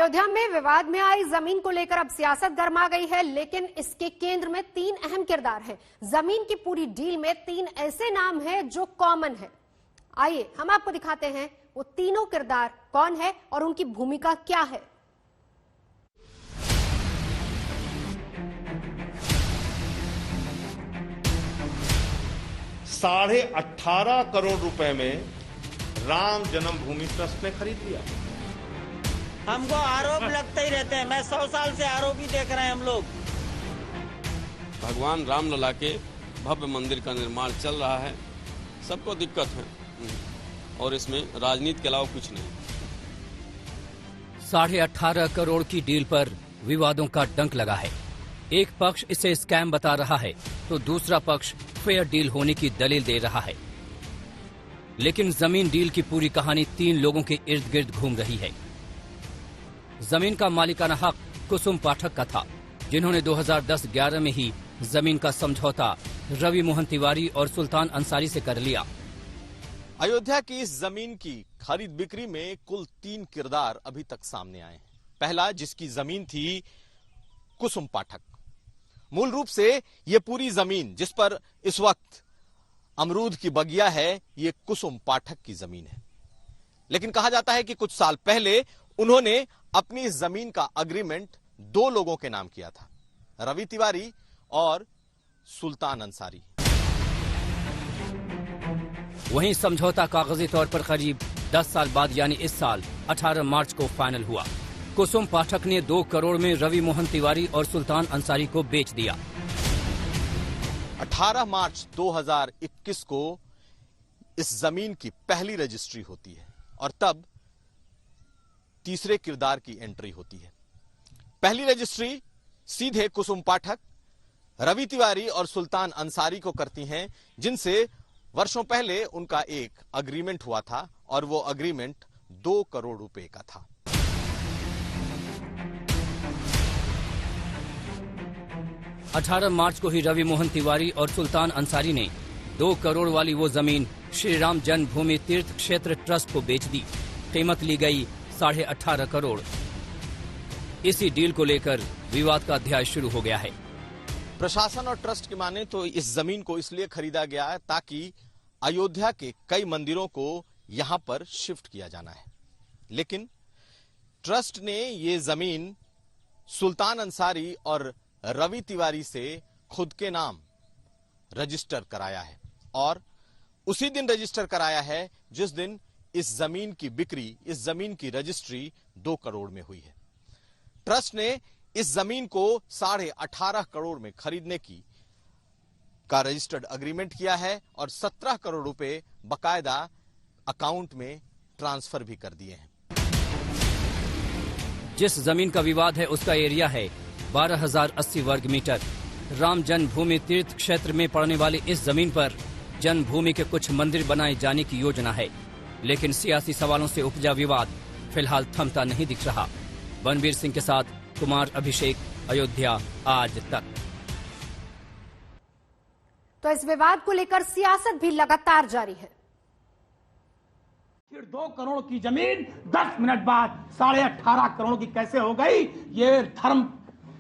अयोध्या में विवाद में आई जमीन को लेकर अब सियासत गर्मा गई है, लेकिन इसके केंद्र में 3 अहम किरदार हैं। जमीन की पूरी डील में 3 ऐसे नाम हैं जो कॉमन है। आइए हम आपको दिखाते हैं वो तीनों किरदार कौन है और उनकी भूमिका क्या है। 18.5 करोड़ रुपए में राम जन्मभूमि ट्रस्ट ने खरीद लिया। हमको आरोप लगते ही रहते हैं। मैं 100 साल से आरोप ही देख रहे हैं हम लोग। भगवान रामलला के भव्य मंदिर का निर्माण चल रहा है, सबको दिक्कत है और इसमें राजनीति के अलावा कुछ नहीं। 18.5 करोड़ की डील पर विवादों का डंक लगा है। एक पक्ष इसे स्कैम बता रहा है तो दूसरा पक्ष फेयर डील होने की दलील दे रहा है। लेकिन जमीन डील की पूरी कहानी 3 लोगों के इर्द गिर्द घूम रही है। जमीन का मालिकाना हक कुसुम पाठक का था, जिन्होंने 2010-11 में ही जमीन का समझौता रवि मोहन तिवारी और सुल्तान अंसारी से कर लिया। अयोध्या की इस जमीन की खरीद बिक्री में कुल 3 किरदार अभी तक सामने आए हैं। पहला, जिसकी जमीन थी कुसुम पाठक। मूल रूप से ये पूरी जमीन जिस पर इस वक्त अमरूद की बगिया है, ये कुसुम पाठक की जमीन है। लेकिन कहा जाता है कि कुछ साल पहले उन्होंने अपनी इस जमीन का अग्रीमेंट 2 लोगों के नाम किया था, रवि तिवारी और सुल्तान अंसारी। वहीं समझौता कागजी तौर पर करीब 10 साल बाद यानी इस साल 18 मार्च को फाइनल हुआ। कुसुम पाठक ने 2 करोड़ में रवि मोहन तिवारी और सुल्तान अंसारी को बेच दिया। 18 मार्च 2021 को इस जमीन की पहली रजिस्ट्री होती है और तब तीसरे किरदार की एंट्री होती है। पहली रजिस्ट्री सीधे कुसुम पाठक, रवि तिवारी और सुल्तान अंसारी को करती हैं, जिनसे वर्षों पहले उनका एक अग्रीमेंट हुआ था और वो अग्रीमेंट 2 करोड़ रुपए का था। अठारह मार्च को ही रवि मोहन तिवारी और सुल्तान अंसारी ने 2 करोड़ वाली वो जमीन श्री राम जन्मभूमि तीर्थ क्षेत्र ट्रस्ट को बेच दी। कीमत ली गई 18.5 करोड़। इसी डील को लेकर विवाद का अध्याय शुरू हो गया है। प्रशासन और ट्रस्ट की माने तो इस जमीन को इसलिए खरीदा गया है ताकि अयोध्या के कई मंदिरों को यहां पर शिफ्ट किया जाना है। लेकिन ट्रस्ट ने ये जमीन सुल्तान अंसारी और रवि तिवारी से खुद के नाम रजिस्टर कराया है और उसी दिन रजिस्टर कराया है जिस दिन इस जमीन की बिक्री, इस जमीन की रजिस्ट्री 2 करोड़ में हुई है। ट्रस्ट ने इस जमीन को 18.5 करोड़ में खरीदने का रजिस्टर्ड अग्रीमेंट किया है और 17 करोड़ रुपए बकायदा अकाउंट में ट्रांसफर भी कर दिए हैं। जिस जमीन का विवाद है उसका एरिया है 12,080 वर्ग मीटर। राम जन्मभूमि तीर्थ क्षेत्र में पड़ने वाली इस जमीन पर जन्मभूमि के कुछ मंदिर बनाए जाने की योजना है, लेकिन सियासी सवालों से उपजा विवाद फिलहाल थमता नहीं दिख रहा। बनवीर सिंह के साथ कुमार अभिषेक, अयोध्या आज तक। तो इस विवाद को लेकर सियासत भी लगातार जारी है। फिर 2 करोड़ की जमीन 10 मिनट बाद 18.5 करोड़ की कैसे हो गई? ये धर्म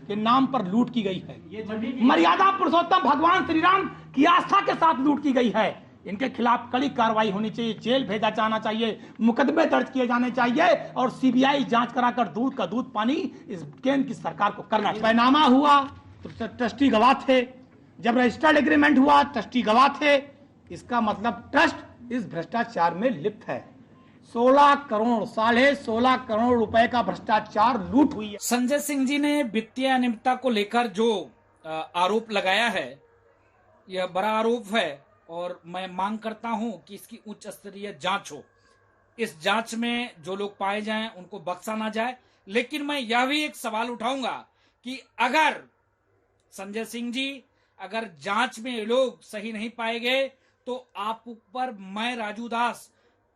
के नाम पर लूट की गई है। ये मर्यादा पुरुषोत्तम भगवान श्री राम की आस्था के साथ लूट की गई है। इनके खिलाफ कड़ी कार्रवाई होनी चाहिए, जेल भेजा जाना चाहिए, मुकदमे दर्ज किए जाने चाहिए और सीबीआई जांच कराकर दूध का दूध पानी इस केंद्र की सरकार को करना चाहिए। पैनामा हुआ तो ट्रस्टी गवाह थे, जब रजिस्टर्ड एग्रीमेंट हुआ ट्रस्टी गवाह थे। इसका मतलब ट्रस्ट इस भ्रष्टाचार में लिप्त है। 16 करोड़ 16.5 करोड़ रुपए का भ्रष्टाचार लूट हुई है। संजय सिंह जी ने वित्तीय अनियमितता को लेकर जो आरोप लगाया है, यह बड़ा आरोप है और मैं मांग करता हूं कि इसकी उच्च स्तरीय जांच हो। इस जांच में जो लोग पाए जाएं उनको बख्शा ना जाए। लेकिन मैं यह भी एक सवाल उठाऊंगा कि अगर संजय सिंह जी, अगर जांच में लोग सही नहीं पाए गए तो आप ऊपर मैं राजू दास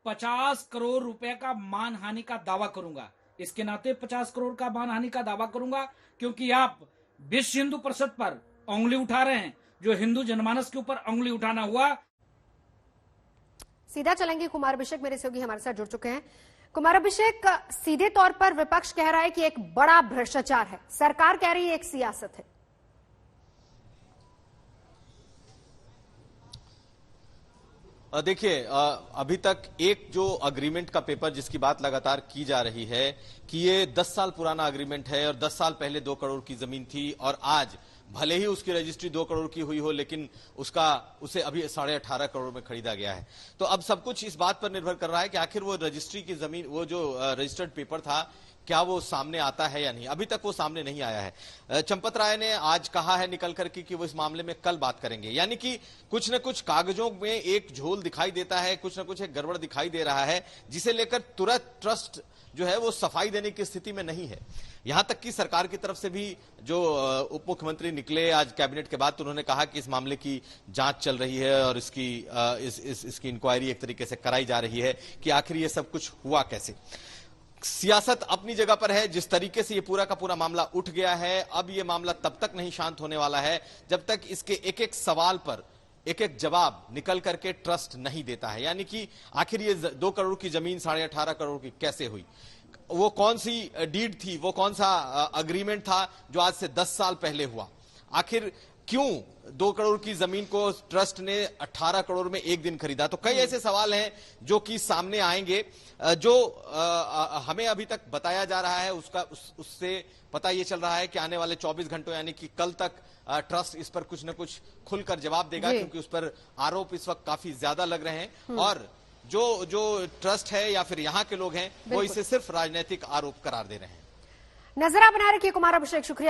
50 करोड़ रुपए का मानहानि का दावा करूंगा। इसके नाते 50 करोड़ का मानहानि का दावा करूंगा क्योंकि आप विश्व हिंदू परिषद पर उंगली उठा रहे हैं, जो हिंदू जनमानस के ऊपर उंगली उठाना हुआ। सीधा चलेंगे, कुमार अभिषेक मेरे सहयोगी हमारे साथ जुड़ चुके हैं। कुमार अभिषेक, सीधे तौर पर विपक्ष कह रहा है कि एक बड़ा भ्रष्टाचार है, सरकार कह रही है एक सियासत है। देखिए, अभी तक एक जो अग्रीमेंट का पेपर जिसकी बात लगातार की जा रही है कि ये 10 साल पुराना अग्रीमेंट है और 10 साल पहले 2 करोड़ की जमीन थी और आज भले ही उसकी रजिस्ट्री 2 करोड़ की हुई हो लेकिन उसे अभी 18.5 करोड़ में खरीदा गया है। तो अब सब कुछ इस बात पर निर्भर कर रहा है कि आखिर वो रजिस्ट्री की जमीन, वो जो रजिस्टर्ड पेपर था, क्या वो सामने आता है या नहीं। अभी तक वो सामने नहीं आया है। चंपत राय ने आज कहा है निकल करके कि वो इस मामले में कल बात करेंगे, यानी कि कुछ न कुछ कागजों में एक झोल दिखाई देता है, कुछ न कुछ एक गड़बड़ दिखाई दे रहा है, जिसे लेकर तुरंत ट्रस्ट जो है वो सफाई देने की स्थिति में नहीं है। यहां तक कि सरकार की तरफ से भी जो उप मुख्यमंत्री निकले आज कैबिनेट के बाद, तो उन्होंने कहा कि इस मामले की जांच चल रही है और इसकी इंक्वायरी एक तरीके से कराई जा रही है कि आखिर ये सब कुछ हुआ कैसे। सियासत अपनी जगह पर है। जिस तरीके से ये पूरा का पूरा मामला उठ गया है, अब ये मामला तब तक नहीं शांत होने वाला है जब तक इसके एक एक सवाल पर एक एक जवाब निकल करके ट्रस्ट नहीं देता है। यानी कि आखिर ये 2 करोड़ की जमीन 18.5 करोड़ की कैसे हुई, वो कौन सी डीड थी, वो कौन सा अग्रीमेंट था जो आज से 10 साल पहले हुआ, आखिर क्यों 2 करोड़ की जमीन को ट्रस्ट ने 18 करोड़ में एक दिन खरीदा। तो कई ऐसे सवाल हैं जो कि सामने आएंगे। जो हमें अभी तक बताया जा रहा है उससे पता ये चल रहा है कि आने वाले 24 घंटों यानी कि कल तक ट्रस्ट इस पर कुछ न कुछ खुलकर जवाब देगा, क्योंकि उस पर आरोप इस वक्त काफी ज्यादा लग रहे हैं और जो ट्रस्ट है या फिर यहाँ के लोग हैं वो इसे सिर्फ राजनीतिक आरोप करार दे रहे हैं। नजर बनाए रखिए कुमार अभिषेक, शुक्रिया।